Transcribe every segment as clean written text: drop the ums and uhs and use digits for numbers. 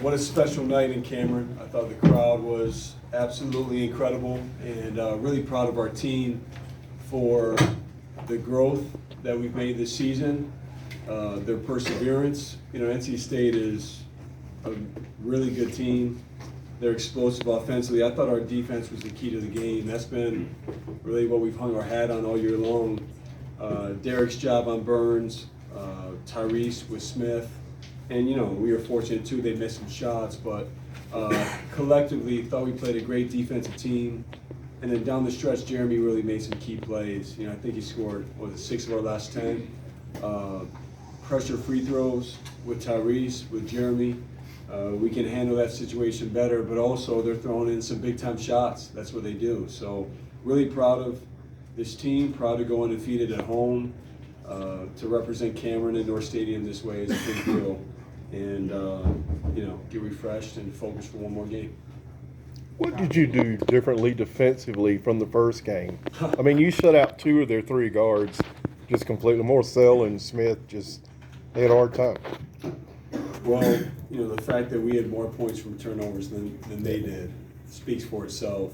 What a special night in Cameron. I thought the crowd was absolutely incredible, and really proud of our team for the growth that we've made this season, their perseverance. NC State is a really good team. They're explosive offensively. I thought our defense was the key to the game. That's been really what we've hung our hat on all year long. Derek's job on Burns, Tyrese with Smith, and we were fortunate too. They missed some shots, but collectively thought we played a great defensive team. And then down the stretch, Jeremy really made some key plays. I think he scored 6 of our last 10. Pressure free throws with Tyrese, with Jeremy. We can handle that situation better, but also they're throwing in some big time shots. That's what they do. So really proud of this team, proud to go undefeated at home. To represent Cameron in North Stadium this way is a big deal. And, get refreshed and focus for one more game. What did you do differently defensively from the first game? I mean, you shut out 2 of their 3 guards just completely. Morcell and Smith just had a hard time. Well, the fact that we had more points from turnovers than they did speaks for itself.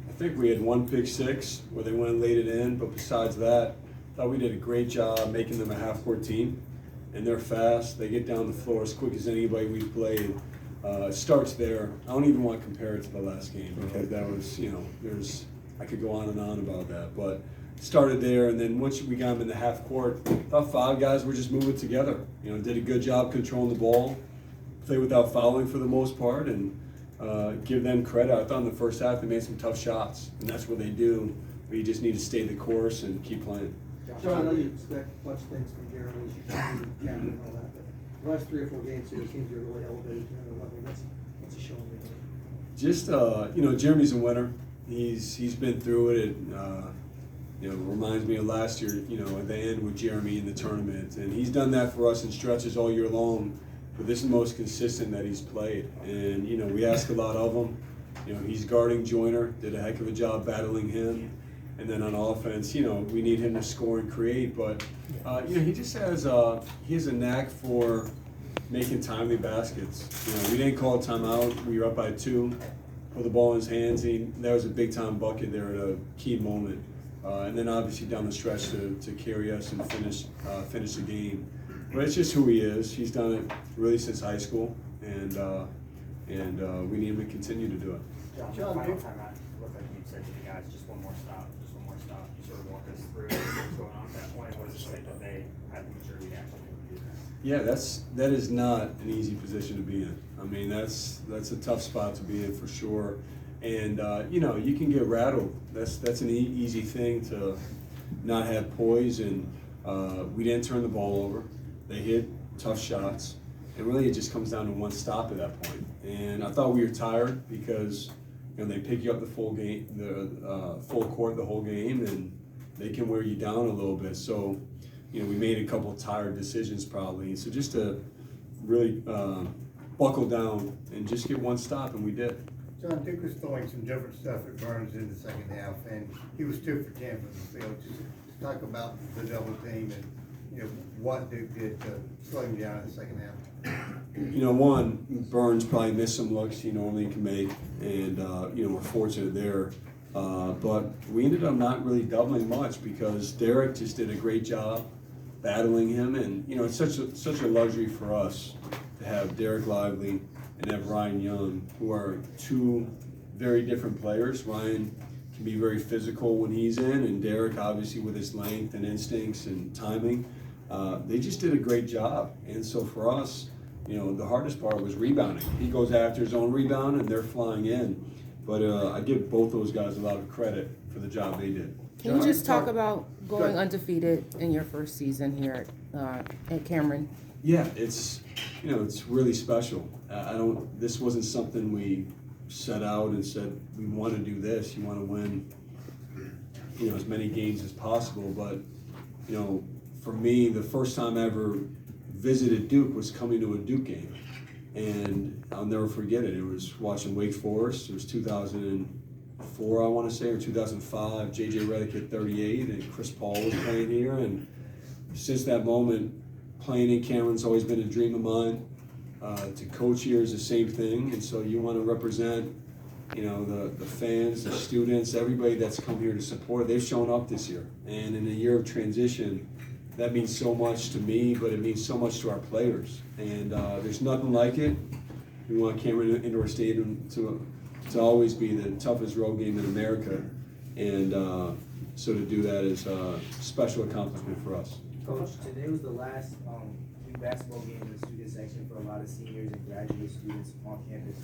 I think we had 1 pick six where they went and laid it in, but besides that, I thought we did a great job making them a half-court team. And they're fast. They get down the floor as quick as anybody we've played. It starts there. I don't even want to compare it to the last game because that was, I could go on and on about that. But it started there, and then once we got them in the half court, I thought 5 guys were just moving together. Did a good job controlling the ball, played without fouling for the most part, and give them credit. I thought in the first half they made some tough shots, and that's what they do. But you just need to stay the course and keep playing. Jon, I know you expect much things from Jeremy, Cameron, and all that, but the last 3 or 4 games here, it seems you're really elevated to another level. What's he showing you? Just Jeremy's a winner. He's been through it. It reminds me of last year. At the end with Jeremy in the tournament, and he's done that for us in stretches all year long. But this is the most consistent that he's played, and we ask a lot of him. He's guarding Joyner, did a heck of a job battling him. And then on offense, we need him to score and create. But, he just has he has a knack for making timely baskets. We didn't call a timeout. We were up by 2, put the ball in his hands. That was a big-time bucket there at a key moment. And then obviously down the stretch to carry us and finish the game. But it's just who he is. He's done it really since high school, and we need him to continue to do it. Jon, final timeout. Looked like you said to the guys, just one more stop. You sort of walk us through what's going on at that point. What does it say that they had the maturity to actually do that? Yeah, that is not an easy position to be in. I mean, that's a tough spot to be in for sure. And you can get rattled. That's an easy thing to not have poise. And we didn't turn the ball over. They hit tough shots. And really, it just comes down to one stop at that point. And I thought we were tired because they pick you up the full game, the full court the whole game, and they can wear you down a little bit. So, we made a couple of tired decisions probably. So just to really buckle down and just get one stop, and we did. Jon, Duke was throwing some different stuff at Burns in the second half, and he was 2 for 10 from the field. Just talk about the double team and what Duke did to slow him down in the second half. One, Burns probably missed some looks he normally can make, and we're fortunate there. But we ended up not really doubling much because Derek just did a great job battling him, and it's such a luxury for us to have Derek Lively and have Ryan Young, who are 2 very different players. Ryan can be very physical when he's in, and Derek obviously with his length and instincts and timing. They just did a great job, and so for us, the hardest part was rebounding. He goes after his own rebound, and they're flying in. But I give both those guys a lot of credit for the job they did. Can you just talk about going undefeated in your first season here at Cameron? Yeah, it's really special. This wasn't something we set out and said we want to do this. You want to win, as many games as possible. But for me, the first time I ever visited Duke was coming to a Duke game, and I'll never forget it. It was watching Wake Forest. It was 2004, I want to say, or 2005. J.J. Redick hit 38, and Chris Paul was playing here. And since that moment, playing in Cameron's always been a dream of mine. to coach here is the same thing, and so you want to represent, the fans, the students, everybody that's come here to support. They've shown up this year, and in a year of transition, that means so much to me, but it means so much to our players, and there's nothing like it. We want Cameron Indoor Stadium to always be the toughest road game in America, and so to do that is a special accomplishment for us. Coach, today was the last youth basketball game in the student section for a lot of seniors and graduate students on campus.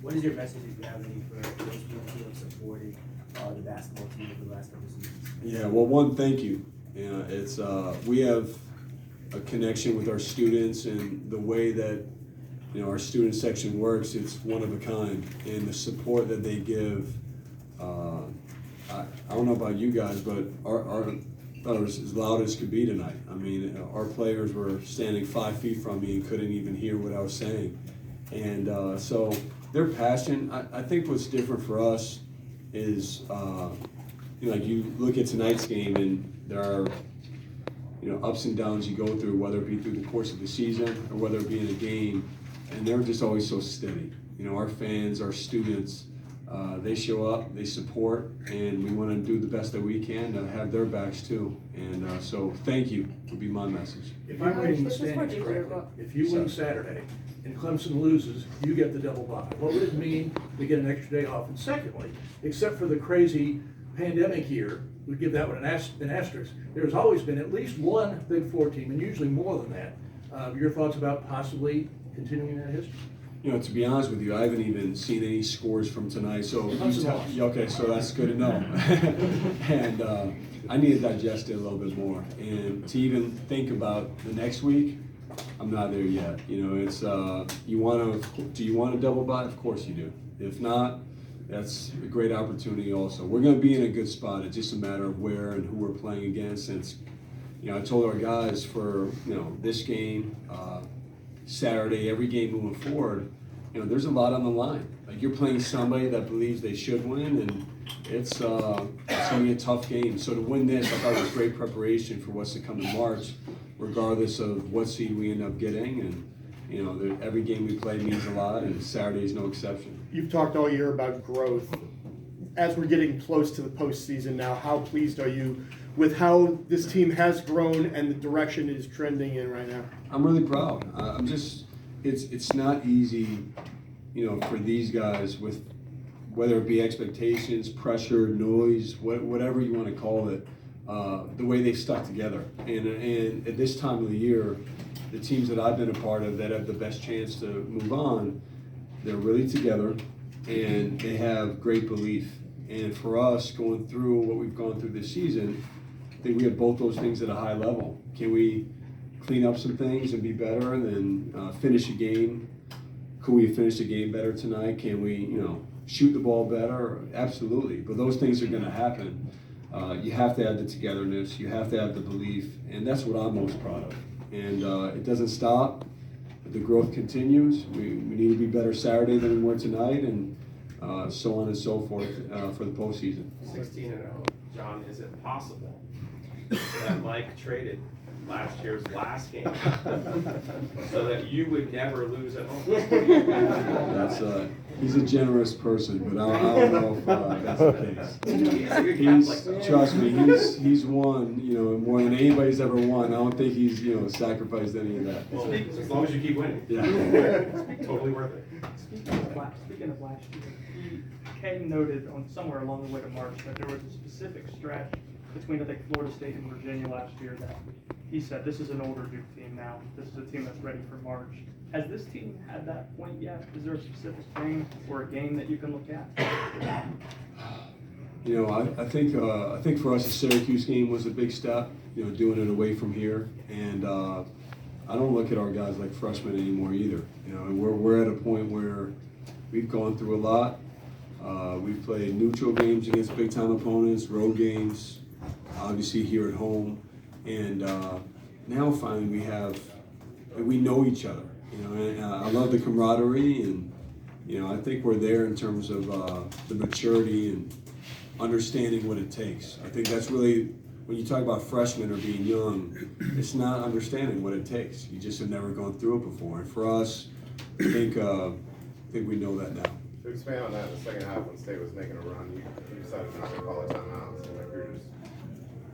What is your message, if you have any, for those students who have supported the basketball team over the last couple of seasons? Yeah, well, one, thank you. It's we have a connection with our students, and the way that our student section works, it's one of a kind, and the support that they give. I don't know about you guys, but our thought it was as loud as could be tonight. I mean, our players were standing 5 feet from me and couldn't even hear what I was saying, and so their passion. I think what's different for us is, like you look at tonight's game, and there are ups and downs you go through, whether it be through the course of the season or whether it be in a game, and they're just always so steady. Our fans, our students, they show up, they support, and we want to do the best that we can to have their backs too. And so thank you would be my message. If I'm reading the standings correctly, if you win Saturday and Clemson loses, you get the double bye. What would it mean to get an extra day off? And secondly, except for the crazy pandemic year, we give that one an asterisk. There's always been at least one Big Four team, and usually more than that. Your thoughts about possibly continuing that history? To be honest with you, I haven't even seen any scores from tonight, so okay, so that's good to know. And I need to digest it a little bit more, and to even think about the next week. I'm not there yet. It's do you want to double bye? Of course you do. If not, that's a great opportunity also. We're going to be in a good spot. It's just a matter of where and who we're playing against. And it's, I told our guys for this game, Saturday, every game moving forward, there's a lot on the line. Like, you're playing somebody that believes they should win, and it's going to be a tough game. So to win this, I thought it was great preparation for what's to come in March, regardless of what seed we end up getting. And every game we play means a lot, and Saturday is no exception. You've talked all year about growth. As we're getting close to the postseason now, how pleased are you with how this team has grown and the direction it is trending in right now? I'm really proud. I'm just, it's not easy, for these guys, with whether it be expectations, pressure, noise, whatever you want to call it, the way they've stuck together. And at this time of the year, the teams that I've been a part of that have the best chance to move on, they're really together, and they have great belief. And for us, going through what we've gone through this season, I think we have both those things at a high level. Can we clean up some things and be better, and then finish a game? Could we finish the game better tonight? Can we, shoot the ball better? Absolutely. But those things are going to happen. You have to have the togetherness. You have to have the belief, and that's what I'm most proud of. And it doesn't stop. The growth continues. We need to be better Saturday than we were tonight, and so on and so forth for the postseason. 16-0. John, is it possible that Mike traded last year's last game so that you would never lose at home? That's he's a generous person, but I don't know if that's the case. Trust me, he's won, more than anybody's ever won. I don't think he's, sacrificed any of that. Well, as long as you keep winning. Yeah. Totally worth it. Speaking of last year, Kane noted somewhere along the way to March that there was a specific stretch between, I think, Florida State and Virginia last year that he said, this is an older Duke team now. This is a team that's ready for March. Has this team had that point yet? Is there a specific thing or a game that you can look at? I think for us, the Syracuse game was a big step, doing it away from here. And I don't look at our guys like freshmen anymore either. We're at a point where we've gone through a lot. We've played neutral games against big-time opponents, road games, obviously here at home. And now finally we know each other. And I love the camaraderie, and I think we're there in terms of the maturity and understanding what it takes. I think that's really, when you talk about freshmen or being young, it's not understanding what it takes. You just have never gone through it before. And for us, think we know that now. To expand on that, in the second half when State was making a run, you decided not to call a timeout. It seemed like you're just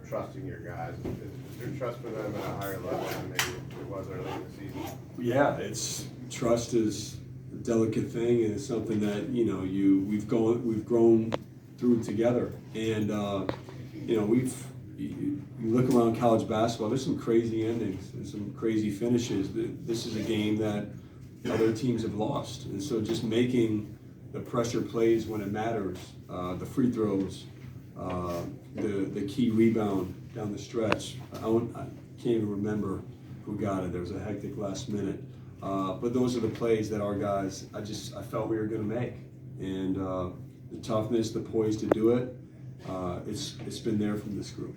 trusting your guys. Is your trust for them at a higher level than maybe it was early in the season? Yeah, trust is a delicate thing, and it's something that we've grown through together. And you look around college basketball. There's some crazy endings and some crazy finishes. This is a game that other teams have lost, and so just making the pressure plays when it matters, the free throws, the key rebound down the stretch. I can't even remember who got it. There was a hectic last minute. But those are the plays that our guys, I felt we were going to make. And the toughness, the poise to do it, it's been there from this group.